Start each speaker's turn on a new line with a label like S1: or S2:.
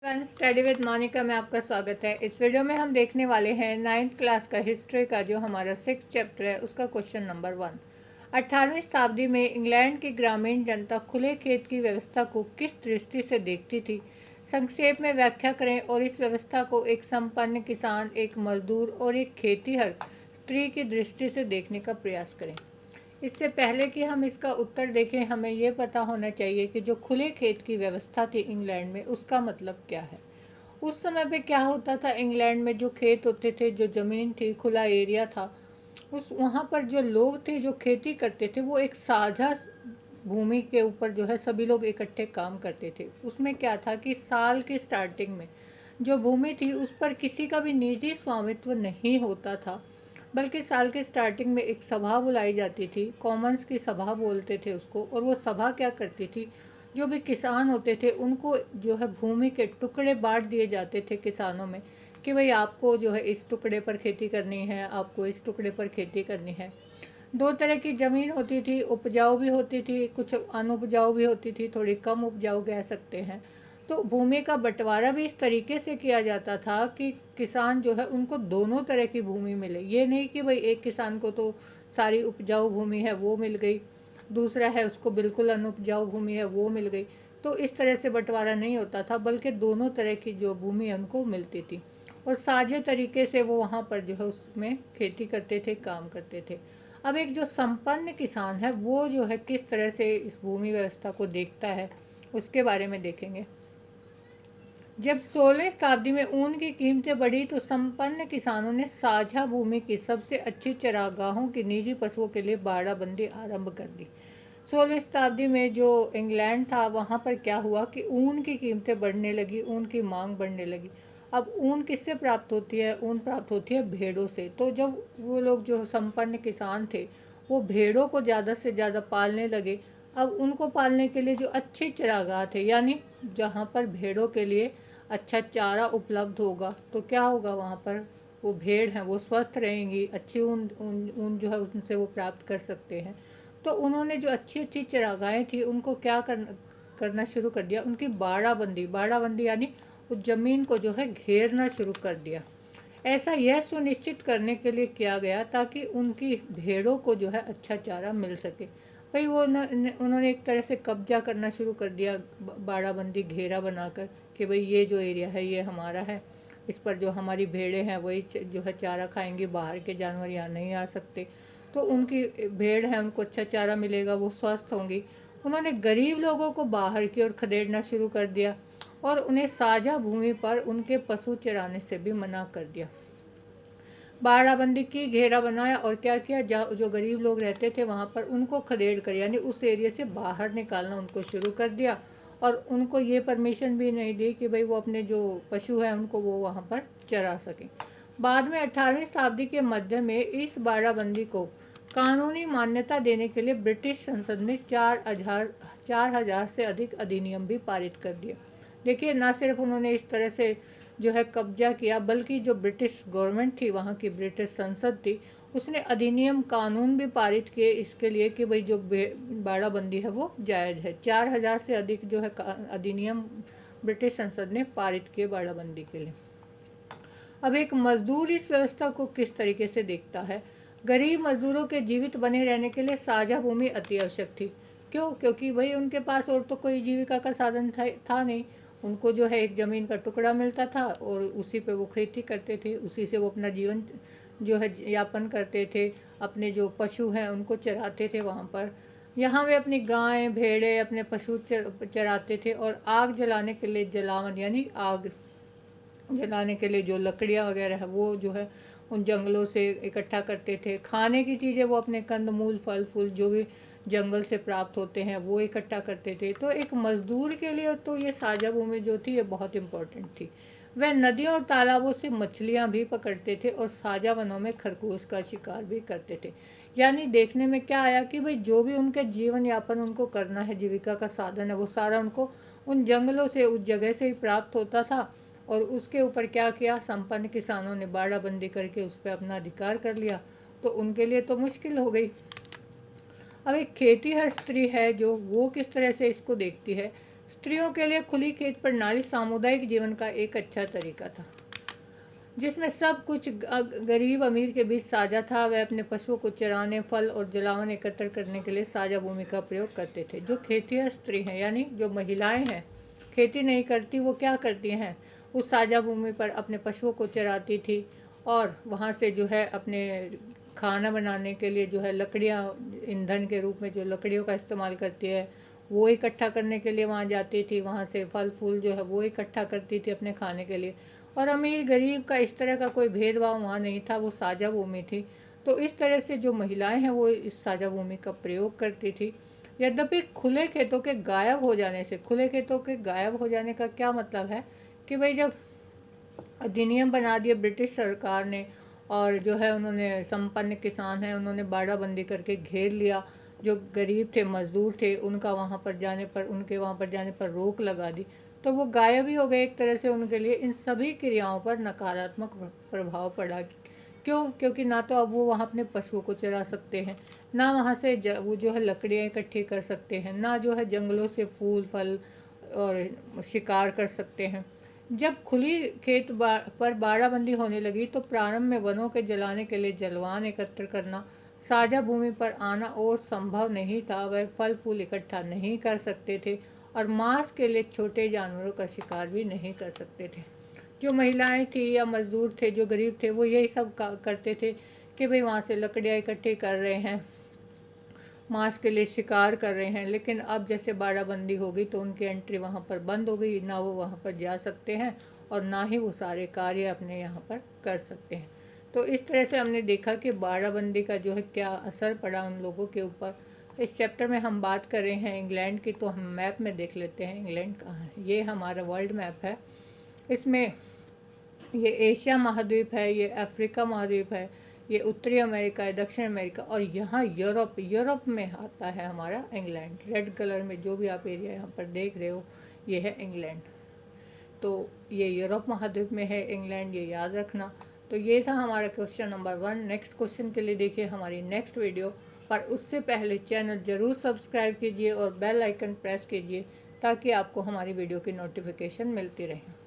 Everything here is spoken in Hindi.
S1: स्टडी विद मोनिका में आपका स्वागत है। इस वीडियो में हम देखने वाले हैं 9th क्लास का हिस्ट्री का जो हमारा 6th चैप्टर है उसका क्वेश्चन नंबर 1। 18वीं शताब्दी में इंग्लैंड की ग्रामीण जनता खुले खेत की व्यवस्था को किस दृष्टि से देखती थी? संक्षेप में व्याख्या करें और इस व्यवस्था को एक संपन्न किसान, एक मजदूर और एक खेतीहर स्त्री की दृष्टि से देखने का प्रयास करें। इससे पहले कि हम इसका उत्तर देखें, हमें ये पता होना चाहिए कि जो खुले खेत की व्यवस्था थी इंग्लैंड में, उसका मतलब क्या है। उस समय पे क्या होता था, इंग्लैंड में जो खेत होते थे, जो ज़मीन थी, खुला एरिया था, उस वहाँ पर जो लोग थे जो खेती करते थे वो एक साझा भूमि के ऊपर जो है सभी लोग इकट्ठे काम करते थे। उसमें क्या था कि साल की स्टार्टिंग में जो भूमि थी उस पर किसी का भी निजी स्वामित्व नहीं होता था, बल्कि साल के स्टार्टिंग में एक सभा बुलाई जाती थी, कॉमन्स की सभा बोलते थे उसको। और वो सभा क्या करती थी, जो भी किसान होते थे उनको जो है भूमि के टुकड़े बांट दिए जाते थे किसानों में कि भाई आपको जो है इस टुकड़े पर खेती करनी है, आपको इस टुकड़े पर खेती करनी है। दो तरह की ज़मीन होती थी, उपजाऊ भी होती थी, कुछ अनउपजाऊ भी होती थी, थोड़ी कम उपजाऊ कह सकते हैं। तो भूमि का बंटवारा भी इस तरीके से किया जाता था कि किसान जो है उनको दोनों तरह की भूमि मिले। ये नहीं कि भाई एक किसान को तो सारी उपजाऊ भूमि है वो मिल गई, दूसरा है उसको बिल्कुल अनुपजाऊ भूमि है वो मिल गई। तो इस तरह से बंटवारा नहीं होता था, बल्कि दोनों तरह की जो भूमि है उनको मिलती थी और साझे तरीके से वो वहाँ पर जो है उसमें खेती करते थे, काम करते थे। अब एक जो संपन्न किसान है वो जो है किस तरह से इस भूमि व्यवस्था को देखता है, उसके बारे में देखेंगे। जब 16वीं शताब्दी में ऊन की कीमतें बढ़ी तो संपन्न किसानों ने साझा भूमि की सबसे अच्छी चरागाहों की निजी पशुओं के लिए बाड़ाबंदी आरंभ कर दी। 16वीं शताब्दी में जो इंग्लैंड था वहाँ पर क्या हुआ कि ऊन की कीमतें बढ़ने लगी, ऊन की मांग बढ़ने लगी। अब ऊन किससे प्राप्त होती है? ऊन प्राप्त होती है भेड़ों से। तो जब वो लोग जो संपन्न किसान थे वो भेड़ों को ज़्यादा से ज़्यादा पालने लगे। अब उनको पालने के लिए जो अच्छे चरागाह थे, यानी जहाँ पर भेड़ों के लिए अच्छा चारा उपलब्ध होगा, तो क्या होगा वहाँ पर, वो भेड़ हैं वो स्वस्थ रहेंगी, अच्छी ऊन ऊन ऊन जो है उनसे वो प्राप्त कर सकते हैं। तो उन्होंने जो अच्छी अच्छी चरागाहें थी उनको क्या करना शुरू कर दिया, उनकी बाड़ाबंदी, बाड़ाबंदी यानी उस ज़मीन को जो है घेरना शुरू कर दिया। ऐसा यह सुनिश्चित करने के लिए किया गया ताकि उनकी भेड़ों को जो है अच्छा चारा मिल सके। भाई वो उन्होंने एक तरह से कब्जा करना शुरू कर दिया, बाड़ाबंदी, घेरा बनाकर कि भाई ये जो एरिया है ये हमारा है, इस पर जो हमारी भेड़ें हैं वही जो है चारा खाएंगी, बाहर के जानवर यहाँ नहीं आ सकते। तो उनकी भेड़ है उनको अच्छा चारा मिलेगा, वो स्वस्थ होंगी। उन्होंने गरीब लोगों को बाहर की ओर खदेड़ना शुरू कर दिया और उन्हें साझा भूमि पर उनके पशु चराने से भी मना कर दिया। बाड़ाबंदी की, घेरा बनाया और क्या किया, जो गरीब लोग रहते थे वहाँ पर उनको खदेड़ कर यानी उस एरिया से बाहर निकालना उनको शुरू कर दिया। और उनको ये परमिशन भी नहीं दी कि भाई वो अपने जो पशु हैं उनको वो वहाँ पर चरा सकें। बाद में 18वीं शताब्दी के मध्य में इस बाड़ाबंदी को कानूनी मान्यता देने के लिए ब्रिटिश संसद ने 4,000 से अधिक अधिनियम भी पारित कर दिए। देखिए, ना सिर्फ उन्होंने इस तरह से जो है कब्जा किया, बल्कि जो ब्रिटिश गवर्नमेंट थी, वहाँ की ब्रिटिश संसद थी, उसने अधिनियम, कानून भी पारित किए इसके लिए कि भाई जो बाड़ाबंदी है वो जायज़ है। 4,000 से अधिक जो है अधिनियम ब्रिटिश संसद ने पारित किए बाड़ाबंदी के लिए। अब एक मजदूर इस व्यवस्था को किस तरीके से देखता है? गरीब मजदूरों के जीवित बने रहने के लिए साझा भूमि अति आवश्यक थी। क्यों? क्योंकि भाई उनके पास और तो कोई जीविका का साधन था नहीं। उनको जो है एक ज़मीन का टुकड़ा मिलता था और उसी पे वो खेती करते थे, उसी से वो अपना जीवन जो है यापन करते थे। अपने जो पशु हैं उनको चराते थे वहाँ पर। यहाँ वे अपनी गाय, भेड़े, अपने पशु चराते थे और आग जलाने के लिए जलावन यानी आग जलाने के लिए जो लकड़ियाँ वगैरह है वो जो है उन जंगलों से इकट्ठा करते थे। खाने की चीज़ें वो अपने कंद मूल, फल फूल जो भी जंगल से प्राप्त होते हैं वो इकट्ठा करते थे। तो एक मजदूर के लिए तो ये साझा भूमि जो थी ये बहुत इम्पोर्टेंट थी। वह नदियों और तालाबों से मछलियाँ भी पकड़ते थे और साझा वनों में खरगोश का शिकार भी करते थे। यानी देखने में क्या आया कि भाई जो भी उनके जीवन यापन उनको करना है, जीविका का साधन है, वो सारा उनको उन जंगलों से, उस जगह से ही प्राप्त होता था। और उसके ऊपर क्या किया, संपन्न किसानों ने बाड़ाबंदी करके उस पर अपना अधिकार कर लिया, तो उनके लिए तो मुश्किल हो गई। अब एक खेतीहर स्त्री है जो वो किस तरह से इसको देखती है। स्त्रियों के लिए खुली खेत प्रणाली सामुदायिक जीवन का एक अच्छा तरीका था, जिसमें सब कुछ गरीब अमीर के बीच साझा था। वह अपने पशुओं को चराने, फल और जलावन एकत्र करने के लिए साझा भूमि का प्रयोग करते थे। जो खेतिया स्त्री हैं, यानी जो महिलाएं हैं, खेती नहीं करती, वो क्या करती हैं, उस साझा भूमि पर अपने पशुओं को चराती थी और वहाँ से जो है अपने खाना बनाने के लिए जो है लकड़ियाँ, ईंधन के रूप में जो लकड़ियों का इस्तेमाल करती है, वो इकट्ठा करने के लिए वहाँ जाती थी। वहाँ से फल फूल जो है वो इकट्ठा करती थी अपने खाने के लिए। और अमीर गरीब का इस तरह का कोई भेदभाव वहाँ नहीं था, वो साझा भूमि थी। तो इस तरह से जो महिलाएं हैं वो इस साझा भूमि का प्रयोग करती थी। यद्यपि खुले खेतों के गायब हो जाने से, खुले खेतों के गायब हो जाने का क्या मतलब है कि भाई जब अधिनियम बना दिया ब्रिटिश सरकार ने और जो है उन्होंने संपन्न किसान हैं उन्होंने बाड़ाबंदी करके घेर लिया, जो गरीब थे, मजदूर थे, उनका वहाँ पर जाने पर, उनके वहाँ पर जाने पर रोक लगा दी, तो वो गायब ही हो गए एक तरह से। उनके लिए इन सभी क्रियाओं पर नकारात्मक प्रभाव पड़ा। क्यों? क्योंकि ना तो अब वो वहाँ अपने पशुओं को चरा सकते हैं, ना वहाँ से वो जो है लकड़ियाँ इकट्ठी कर सकते हैं, ना जो है जंगलों से फूल फल और शिकार कर सकते हैं। जब खुली खेत पर बाड़ाबंदी होने लगी तो प्रारंभ में वनों के जलाने के लिए जलवान एकत्र करना, साझा भूमि पर आना और संभव नहीं था। वह फल फूल इकट्ठा नहीं कर सकते थे और मांस के लिए छोटे जानवरों का शिकार भी नहीं कर सकते थे। जो महिलाएं थी या मजदूर थे, जो गरीब थे, वो यही सब करते थे कि भाई वहाँ से लकड़ियाँ इकट्ठी कर रहे हैं, मांस के लिए शिकार कर रहे हैं। लेकिन अब जैसे बाड़ाबंदी हो गई तो उनकी एंट्री वहाँ पर बंद हो गई, ना वो वहाँ पर जा सकते हैं और ना ही वो सारे कार्य अपने यहाँ पर कर सकते हैं। तो इस तरह से हमने देखा कि बाड़ाबंदी का जो है क्या असर पड़ा उन लोगों के ऊपर। इस चैप्टर में हम बात कर रहे हैं इंग्लैंड की, तो हम मैप में देख लेते हैं इंग्लैंड कहाँ है। ये हमारा वर्ल्ड मैप है। इसमें ये एशिया महाद्वीप है, ये अफ्रीका महाद्वीप है, ये उत्तरी अमेरिका है, दक्षिण अमेरिका, और यहाँ यूरोप, यूरोप में आता है हमारा इंग्लैंड। रेड कलर में जो भी आप एरिया यहाँ पर देख रहे हो, ये है इंग्लैंड। तो ये यूरोप महाद्वीप में है इंग्लैंड, ये याद रखना। तो ये था हमारा क्वेश्चन नंबर 1। नेक्स्ट क्वेश्चन के लिए देखिए हमारी नेक्स्ट वीडियो, पर उससे पहले चैनल ज़रूर सब्सक्राइब कीजिए और बेल आइकन प्रेस कीजिए ताकि आपको हमारी वीडियो की नोटिफिकेशन मिलती रहे।